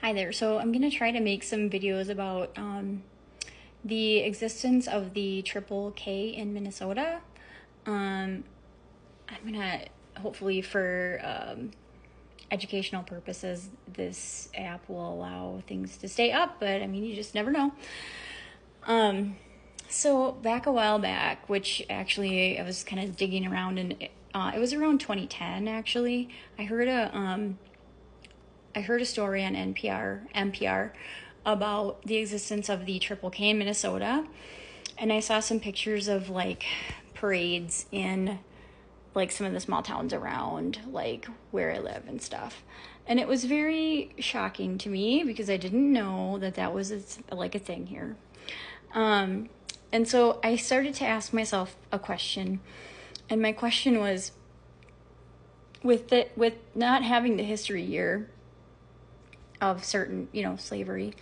Hi there. So I'm going to try to make some videos about the existence of the Triple K in Minnesota. I'm going to, hopefully for educational purposes, this app will allow things to stay up, but I mean, you just never know. So back a while back, which actually I was kind of digging around, and it was around 2010 actually. I heard a story on NPR about the existence of the Triple K in Minnesota, and I saw some pictures of like parades in like some of the small towns around like where I live and stuff. And it was very shocking to me because I didn't know that was like a thing here. And so I started to ask myself a question, and my question was, with not having the history here of certain, slavery,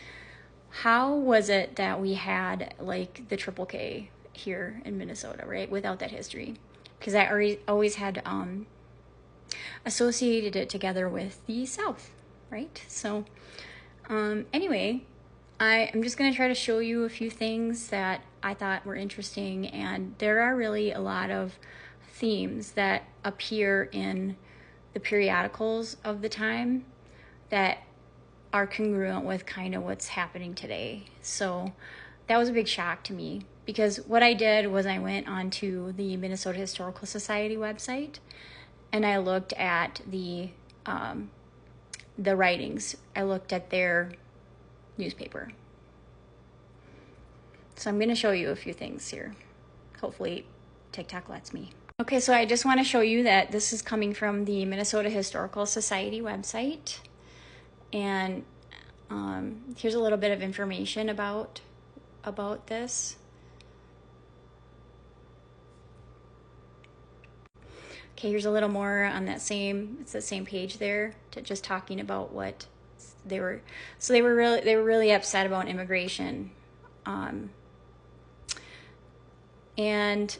how was it that we had like the Triple K here in Minnesota, right? Without that history, because I always had associated it together with the South, right? So anyway, I'm just going to try to show you a few things that I thought were interesting, and there are really a lot of themes that appear in the periodicals of the time that are congruent with kind of what's happening today. So that was a big shock to me, because what I did was I went onto the Minnesota Historical Society website and I looked at the writings. I looked at their newspaper. So I'm going to show you a few things here. Hopefully TikTok lets me. Okay, so I just want to show you that this is coming from the Minnesota Historical Society website. And here's a little bit of information about this. Okay, here's a little more on it's the same page there, just talking about what they were really upset about immigration. And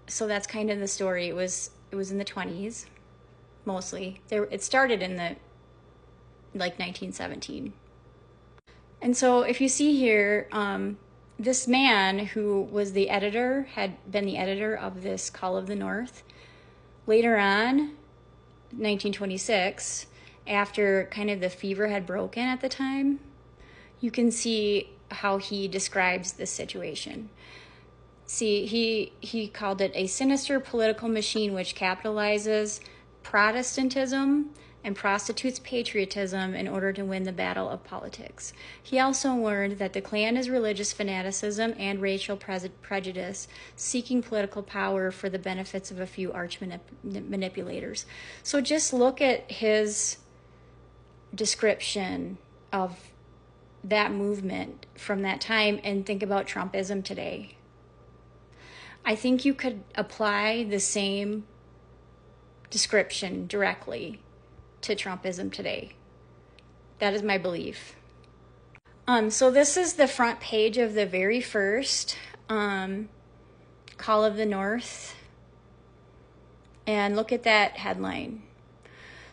so that's kind of the story. It was in the 20s, mostly. It started in the like 1917. And so if you see here, this man who was the editor, had been the editor of this Call of the North. Later on, 1926, after kind of the fever had broken at the time, you can see how he describes this situation. See, he called it a sinister political machine which capitalizes Protestantism and prostitutes patriotism in order to win the battle of politics. He also learned that the Klan is religious fanaticism and racial prejudice, seeking political power for the benefits of a few arch manipulators. So just look at his description of that movement from that time and think about Trumpism today. I think you could apply the same description directly to Trumpism today. That is my belief. So this is the front page of the very first Call of the North. And look at that headline.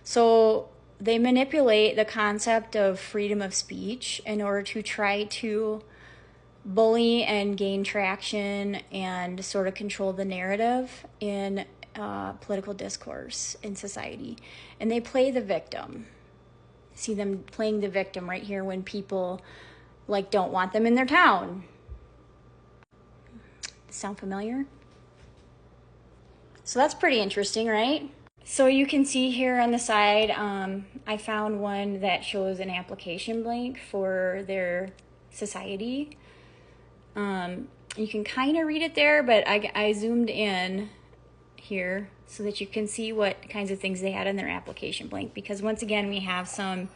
So they manipulate the concept of freedom of speech in order to try to bully and gain traction and sort of control the narrative in political discourse in society. And they play the victim. See them playing the victim right here when people like don't want them in their town. Sound familiar? So that's pretty interesting, right? So you can see here on the side, I found one that shows an application blank for their society. You can kind of read it there, but I zoomed in here so that you can see what kinds of things they had in their application blank, because once again we have some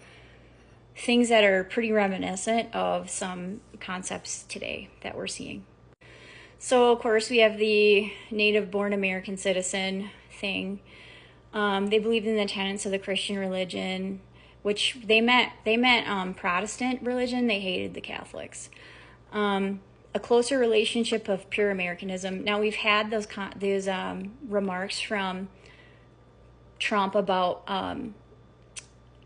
things that are pretty reminiscent of some concepts today that we're seeing. So of course we have the native born American citizen thing. They believed in the tenets of the Christian religion, which they meant Protestant religion. They hated the Catholics. A closer relationship of pure Americanism. Now we've had those remarks from Trump about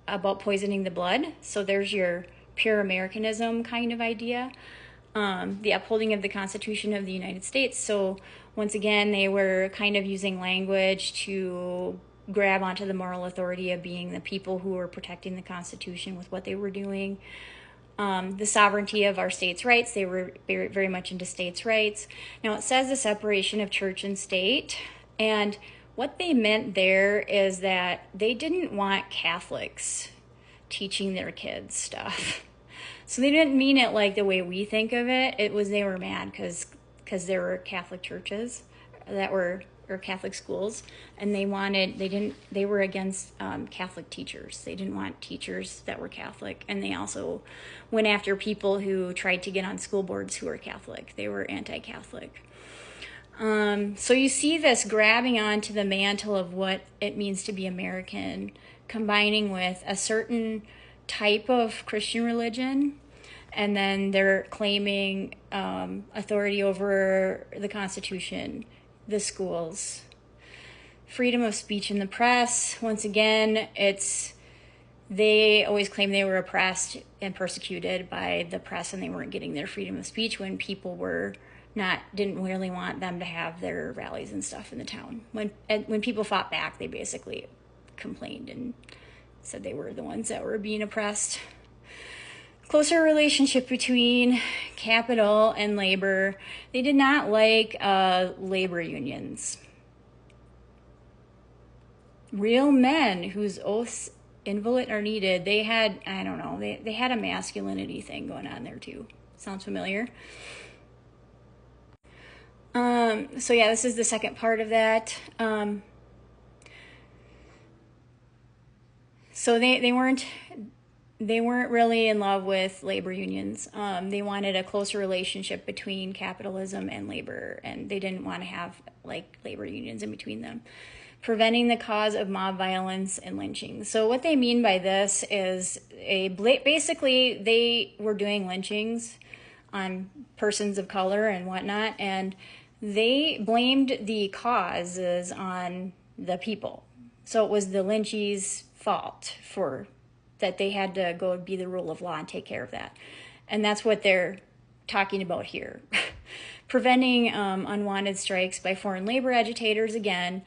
about poisoning the blood. So there's your pure Americanism kind of idea. The upholding of the Constitution of the United States. So once again, they were kind of using language to grab onto the moral authority of being the people who were protecting the Constitution with what they were doing. The sovereignty of our states' rights. They were very, very much into states' rights. Now it says the separation of church and state, and what they meant there is that they didn't want Catholics teaching their kids stuff. So they didn't mean it like the way we think of it. It was they were mad because there were Catholic churches that were, or Catholic schools, and they were against Catholic teachers. They didn't want teachers that were Catholic, and they also went after people who tried to get on school boards who were Catholic. They were anti-Catholic. So you see this grabbing onto the mantle of what it means to be American, combining with a certain type of Christian religion, and then they're claiming authority over the Constitution, the schools, freedom of speech in the press. Once again, they always claim they were oppressed and persecuted by the press, and they weren't getting their freedom of speech when people didn't really want them to have their rallies and stuff in the town. When people fought back, they basically complained and said they were the ones that were being oppressed. Closer relationship between capital and labor. They did not like labor unions. Real men whose oaths inviolate are needed. They had, I don't know, they had a masculinity thing going on there too. Sounds familiar? So yeah, this is the second part of that. So they weren't really in love with labor unions. They wanted a closer relationship between capitalism and labor, and they didn't want to have like labor unions in between them. Preventing the cause of mob violence and lynching. So what they mean by this is basically they were doing lynchings on persons of color and whatnot, and they blamed the causes on the people. So it was the lynchees' fault for that they had to go be the rule of law and take care of that. And that's what they're talking about here. Preventing unwanted strikes by foreign labor agitators. Again,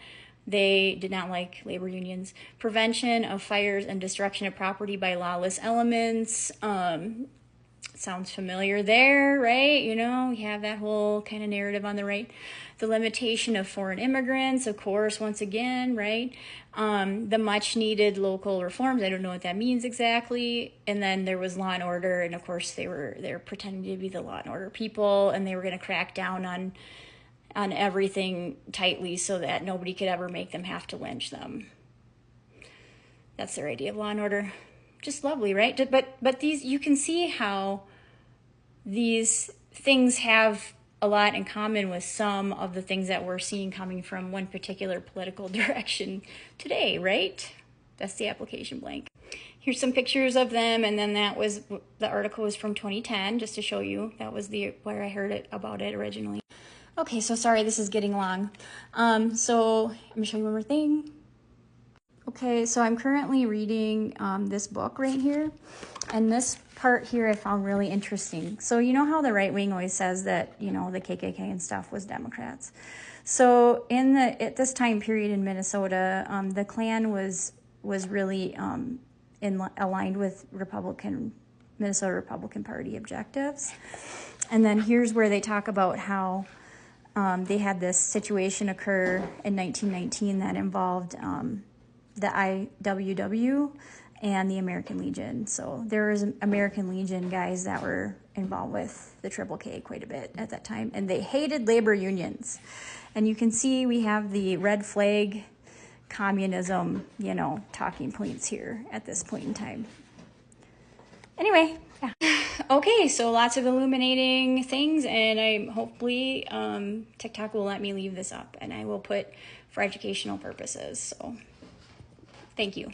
they did not like labor unions. Prevention of fires and destruction of property by lawless elements. Sounds familiar there, right? You know, we have that whole kind of narrative on the right. The limitation of foreign immigrants, of course, once again, right? The much needed local reforms. I don't know what that means exactly. And then there was law and order, and of course they're pretending to be the law and order people, and they were going to crack down on everything tightly so that nobody could ever make them have to lynch them. That's their idea of law and order. Just lovely, right? But these, you can see how these things have a lot in common with some of the things that we're seeing coming from one particular political direction today, right? That's the application blank. Here's some pictures of them, and then the article was from 2010, just to show you. That was where I heard about it originally. Okay, so sorry, this is getting long. So I'm gonna show you one more thing. Okay, so I'm currently reading this book right here, and this part here I found really interesting. So you know how the right wing always says that, you know, the KKK and stuff was Democrats. So at this time period in Minnesota, the Klan was really aligned with Minnesota Republican Party objectives. And then here's where they talk about how they had this situation occur in 1919 that involved the IWW and the American Legion. So there was American Legion guys that were involved with the Triple K quite a bit at that time, and they hated labor unions. And you can see we have the red flag communism, you know, talking points here at this point in time. Anyway, yeah. Okay, so lots of illuminating things, and hopefully TikTok will let me leave this up, and I will put for educational purposes. So thank you.